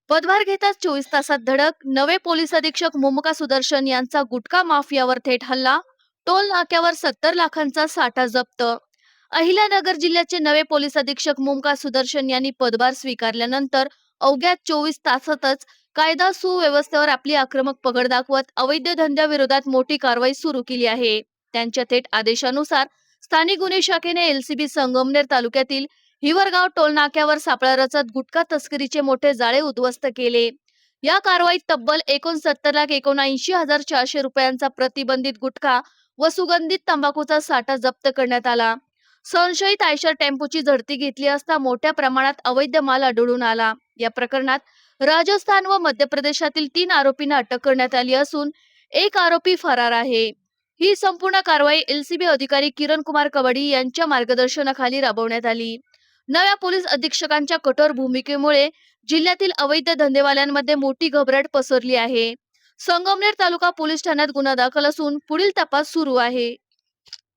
पदभार घेताच 24 तासात धडक. नवे पोलीस अधीक्षक मुमका सुदर्शन यांचा गुटखा माफियावर थेट हल्ला. टोल नाक्यावर 70 लाखांचा साठा जप्त. अहिल्यानगर जिल्ह्याचे नवे पोलीस अधीक्षक मुमका सुदर्शन यांनी पदभार स्वीकारल्यानंतर अवघ्या 24 तासातच कायदा सुव्यवस्थेवर आपली आक्रमक पकड दाखवत अवैध धंद्याविरोधात मोठी कारवाई सुरू केली आहे. त्यांच्या थेट आदेशानुसार स्थानिक गुन्हे शाखेने एलसीबी संगमनेर तालुक्यातील हिवरगाव टोल नाक्यावर सापळा रचत गुटखा तस्करीचे मोठे जाळे उद्ध्वस्त केले. या कारवाईत तब्बल 69,79,400 रुपयांचा प्रतिबंधित गुटखा व सुगंधित तंबाखूचा साठा जप्त करण्यात आला. संशयित आयशर टेम्पोची झडती घेतली असता मोठ्या प्रमाणात अवैध माल आढळून आला. या प्रकरणात राजस्थान व मध्य प्रदेशातील 3 आरोपींना अटक करण्यात आली असून एक आरोपी फरार आहे. ही संपूर्ण कारवाई एलसीबी अधिकारी किरण कुमार कवडी यांच्या मार्गदर्शनाखाली राबवण्यात आली. नव्या पोलीस अधीक्षकांच्या कठोर भूमिकेमुळे जिल्ह्यातील अवैध धंदेवाल्यांमध्ये मोठी घबराट पसरली आहे. संगमनेर तालुका पोलीस ठाण्यात गुन्हा दाखल असून पुढील तपास सुरू आहे.